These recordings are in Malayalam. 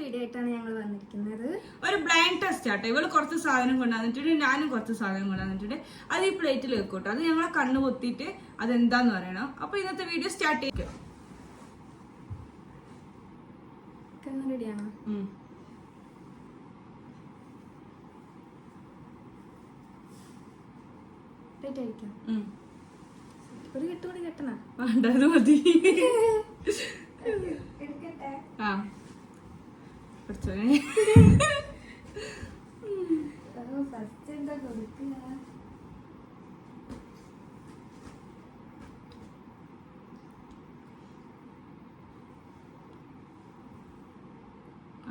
വീഡിയോ ആയിട്ടാണ് ഞങ്ങൾ വന്നിരിക്കുന്നത്. ഒരു ബ്ലൈൻഡ് ടെസ്റ്റ് ആട്ടോ. ഇവള് കുറച്ച് സാധനം കൊണ്ടുവന്നിട്ടുണ്ട്, ഞാനും കുറച്ച് സാധനം കൊണ്ടുവന്നിട്ടുണ്ട്. അത് ഈ പ്ലേറ്റിൽ വെക്കൂട്ടോ. അത് ഞങ്ങളെ കണ്ണ് പൊത്തിയിട്ട് അതെന്താന്ന് പറയണം. അപ്പൊ ഇന്നത്തെ വീഡിയോ സ്റ്റാർട്ട് ചെയ്യും. റെഡിയാണോ? ഒരു കെട്ടുകൂടി കെട്ടണ വേണ്ടത് മതി. ആ പഠിച്ചോനെ ഫസ്റ്റ് എന്താ കൊടുക്കുക?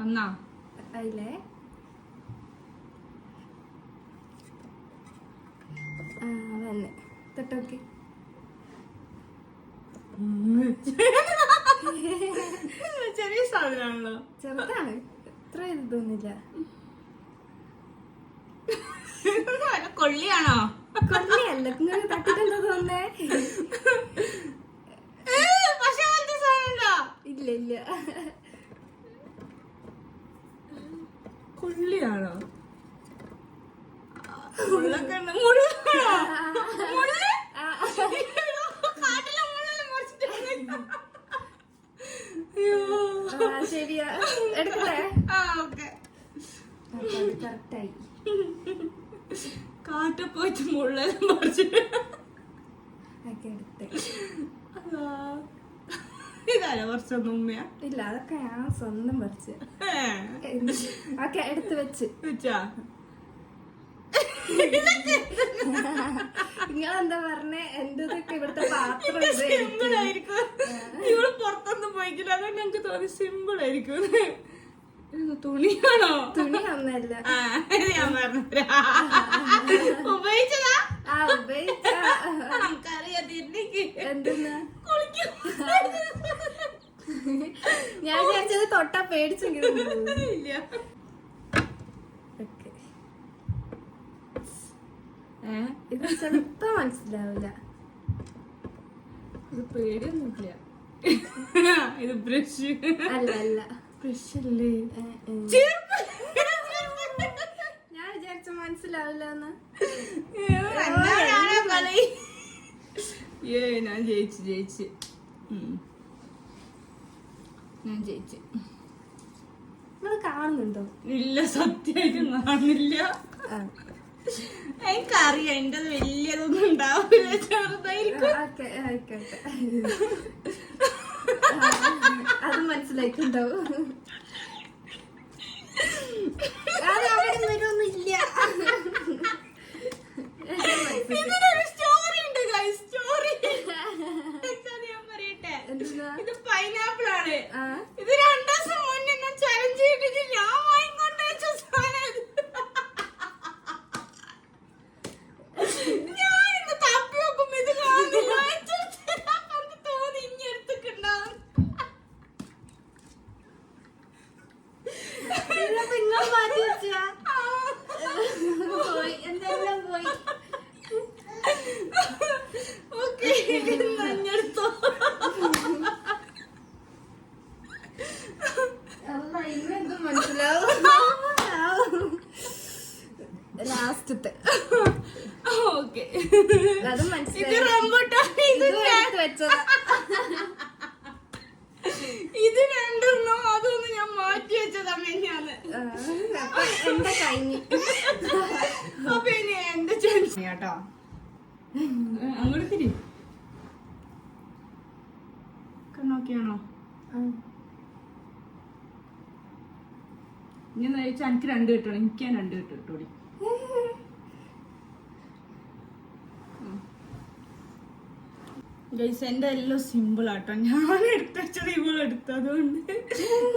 എന്നാ അതിലേ വന്നെ തൊട്ടോക്കെ ചെറിയ സാധനമാണല്ലോ. ചെറുതാണ്, ഇത്ര ഇതൊന്നുമില്ല. കൊള്ളിയാണോ? കൊള്ളിയല്ല, ഇങ്ങനെ തട്ടിട്ടെന്താ തോന്നേ? ഇല്ല ഇല്ല, കൊള്ളിയാണോ? ശരിയാ, എടുക്കട്ടെ? കറക്റ്റായി. കാറ്റ പോയിട്ട് മുള്ളെല്ലാം പറിച്ചിട്ട് ഇതാരോ കുറച്ചൊന്നും ഉമ്മയാ? ഇല്ല, അതൊക്കെ ഞാൻ സ്വന്തം പറിച്ച്. ഓക്കെ, എടുത്ത് വെച്ച് വെച്ചാ നിങ്ങളെന്താ പറഞ്ഞേ? എന്തൊക്കെ ഇവിടുത്തെ പാത്രം സിമ്പിൾ ആയിരിക്കും. ഇവള് പുറത്തൊന്നും പോയിക്കില്ല, അതുകൊണ്ട് ഞങ്ങക്ക് തോന്നി സിമ്പിൾ ആയിരിക്കും. തുണിയാണോ? തുണി ഒന്നല്ല, ഞാൻ പറഞ്ഞു ഉപയോഗിച്ചതാ. എന്തെന്നാ ഞാൻ വിചാരിച്ചത് തൊട്ടാ പേടിച്ചെങ്കിലും. ഇത് ചെലപ്പോ മനസ്സിലാവില്ല. ഇത് പേടിയൊന്നുമില്ല. ഇത് ബ്രഷ് അല്ല അല്ല, ബ്രഷ് അല്ലേ? ഞാൻ വിചാരിച്ച മനസ്സിലാവില്ല. ഞാൻ ജയിച്ച് ഞാൻ ജയിച്ച്. നിങ്ങള് കാണുന്നുണ്ടോ? ഇല്ല, സത്യമായിട്ടും കാണുന്നില്ല. എനിക്കറിയാം എന്റെ വലിയതൊന്നും ഉണ്ടാവില്ല, ചെറുതായിരിക്കും. ആയിക്കോട്ടെ, അത് മനസ്സിലായിട്ടുണ്ടാവും. ഇല്ല, ഇതിനൊരു സ്റ്റോറി ഉണ്ട് ഗൈസ്, സ്റ്റോറി. ഞാൻ പറയട്ടെ, ഇത് പൈനാപ്പിൾ ആണ്. ഇത് 2 ദിവസം മുന്നേ ഞാൻ ചലഞ്ച് ചെയ്തിട്ട് ഞാൻ വാങ്ങിക്കൊണ്ട് വെച്ച സാധനം. ഞാൻ ഇന്ന് തപ്പി നോക്കുമ്പോ ഇത് കാണുന്നില്ല. എനിക്ക് തോന്നി ഇനി എടുത്തിട്ടുണ്ടാവും. നിങ്ങൾ മാറ്റി വെച്ചാ പോയി, എന്തെല്ലാം പോയി. ഓക്കെ, മഞ്ഞെടുത്തോ? ഇന്നെന്തും മനസ്സിലാവും. ലാസ്റ്റത്തെ ഓക്കെ, അത് ഇത് മനസ്സിലായി. റംബൂട്ടാൻ. ഇത് വെച്ചതാ. ഇത് രണ്ടെണ്ണോ അതൊന്നും ഞാൻ മാറ്റി വെച്ചതാ മെഞ്ഞാന്ന്. എന്താ കഴിഞ്ഞു? അപ്പൊ ഇനി എന്റെ ചാൻസ് കേട്ടോ. അങ്ങോട്ട് തിരി കണ്ണോക്കെയാണോ? ഇനി ചോദിച്ചാൽ എനിക്ക് 2 കിട്ടണം. എനിക്ക് ഞാൻ 2 കിട്ടോടി. ഗൈസ്, എന്റെ എല്ലാം സിമ്പിൾ ആട്ടോ. ഞാൻ എടുത്തത് ഇവളെടുത്തു, അതുകൊണ്ട്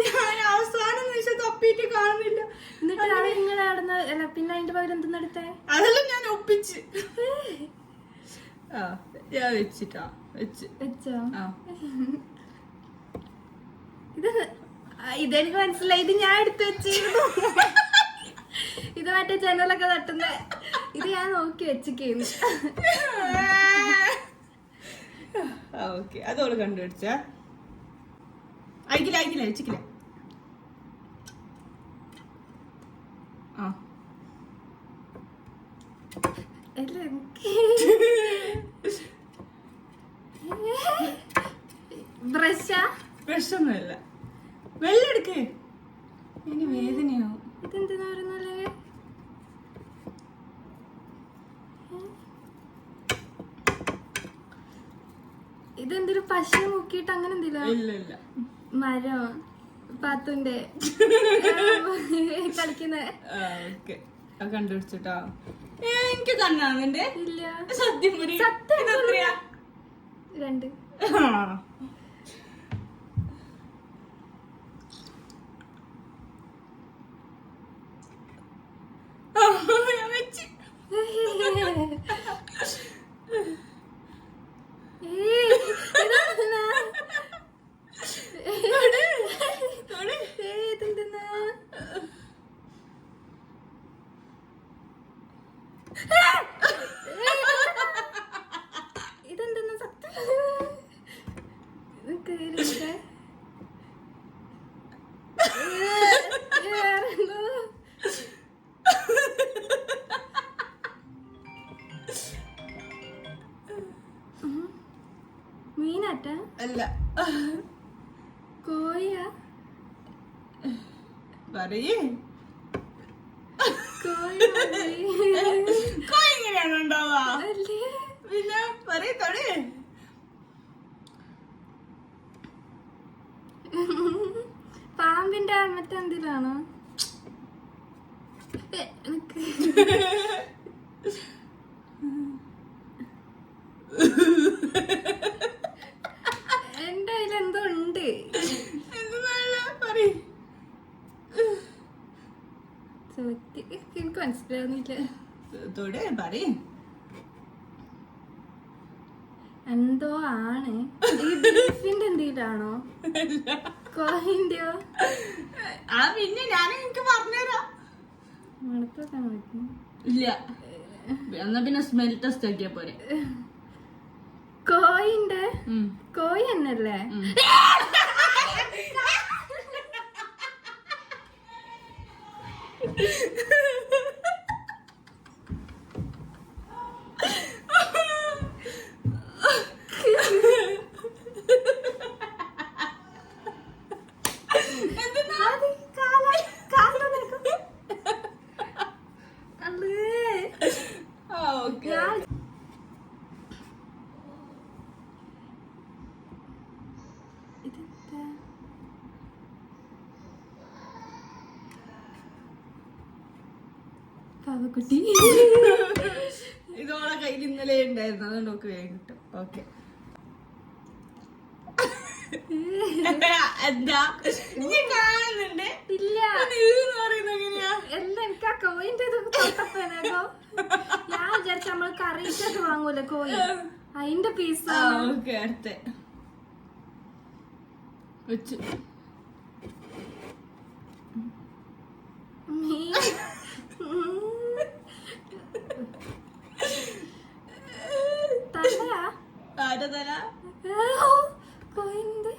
ഞാൻ അവസാനം നിമിഷം തപ്പിയിട്ട് കാണുന്നില്ല. എന്നിട്ട് പിന്നെ അതിന്റെ പകരം എന്തെന്നെടുത്തേ? അതെല്ലാം ഞാൻ ഒപ്പിച്ച്. ഞാൻ വെച്ചിട്ടാ വെച്ചോ? ആ, ഇതെനിക്ക് മനസ്സിലായി. ഇത് ഞാൻ എടുത്തു വെച്ചിരുന്നു. ഇത് മറ്റേ ജനലൊക്കെ തട്ടുന്ന ഇത് ഞാൻ നോക്കി വെച്ചിരിക്കുന്നു. അതോള് കണ്ടുപിടിച്ച അയക്കില്ല വെച്ചിക്കില്ല. ആ ബ്രഷാ? പ്രശ്നമൊന്നുമില്ല. വെള്ളം എടുക്കേ, ഇനി വേദനയാവും. ഇതെന്താ പറയുന്നല്ലേ? ഇതെന്തൊരു പശ മുക്കിയിട്ട് അങ്ങനെ എന്തില്ല? ഇല്ല. മരം പാത്തുന്റെ കളിക്കുന്ന. കണ്ടുപിടിച്ചിട്ടോ? എനിക്ക് കണ്ണാന്നിന്റെ ഇല്ല. സത്യം എത്രയാ? 2. ഇതെന്തെന്നാ സത്യം? മീനാട്ട? അല്ല. കോഴിയാ? പറയേ. കോഴി എങ്ങനെയാണ് ഉണ്ടാവാ? പിന്നെ പറയത്തോടെ. പാമ്പിന്റെ മറ്റെന്തിലാണോ? എന്റെ കയ്യിലെന്തോ ഉണ്ട്. എനിക്ക് മനസ്സിലാവുന്നില്ല. എന്തോ ആണ്. ഈ ബീഫിന്റെ എന്തെങ്കിലാണോ? കോഴിന്റെയോ? പിന്നെ ഞാൻ എനിക്ക് പറഞ്ഞുതരാം. മണപ്പൊക്കെ നോക്കും. ഇല്ല, എന്നാ പിന്നെ സ്മെൽ ടെസ്റ്റ് ആക്കിയാ പോരെ. കോഴിന്റെ കോഴി എന്നല്ലേ? പാവക്കുട്ടി. ഇതോളെ കയ്യിൽ ഇന്നലെ ഉണ്ടായിരുന്നു, അതുകൊണ്ട് നോക്ക് വേഗം കിട്ടും. ഓക്കെ. എന്താ കാണുന്നുണ്ട്? ഇല്ല. പറയുന്നത് എങ്ങനെയാ? എല്ലാം എനിക്ക് ആ കോയിന്റെ തൊട്ടപ്പോ ഞാൻ വിചാരിച്ച നമ്മള് കറിയിട്ടൊക്കെ വാങ്ങൂല കോഴി, അതിന്റെ പീസ്. ഓക്കെ, അടുത്ത വെച്ച്. തലയാ? ആരുടെ തല? കോയിന്റെ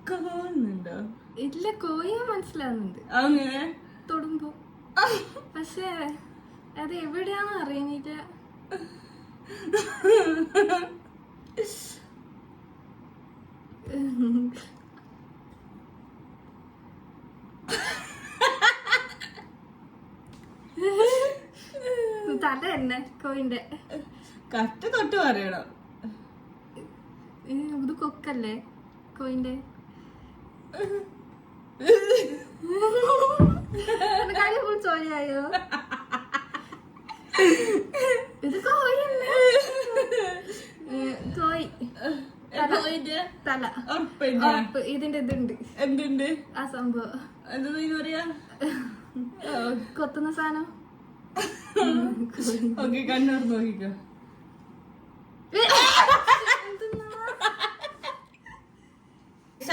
കാണുന്നുണ്ടോ? ഇല്ല, കോഴിയെ മനസ്സിലാവുന്നുണ്ട് അങ്ങനെ തൊടുമ്പോ. പക്ഷേ അത് എവിടെയാന്ന് അറിയുന്നില്ല. തല തന്നെ കോയിന്റെ. കട്ട് തൊട്ട് പറയണം. ഇത് കൊക്കല്ലേ കോയിന്റെ? കാര്യം ഫുൾ ചോരയായോ? ഇത് കോഴിയല്ലേ? കോഴി തല. ഉറപ്പ് ഇതിന്റെ ഇതുണ്ട്. എന്തുണ്ട് ആ സംഭവം? എന്താ പറയാ? കൊത്തുന്ന സാധനം. ഓക്കെ, കണ്ണൂർ നോക്കിക്കോ.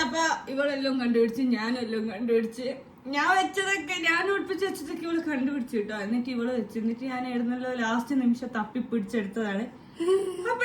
അപ്പൊ ഇവളെല്ലാം കണ്ടുപിടിച്ച്, ഞാനെല്ലാം കണ്ടുപിടിച്ച്. ഞാൻ വെച്ചതൊക്കെ, ഞാൻ ഒളിപ്പിച്ച് വെച്ചതൊക്കെ ഇവള് കണ്ടുപിടിച്ചു കേട്ടോ. എന്നിട്ട് ഇവള് വെച്ചു. എന്നിട്ട് ഞാൻ എഴുന്നല്ലോ ലാസ്റ്റ് നിമിഷം തപ്പി പിടിച്ചെടുത്തതാണ്. അപ്പൊ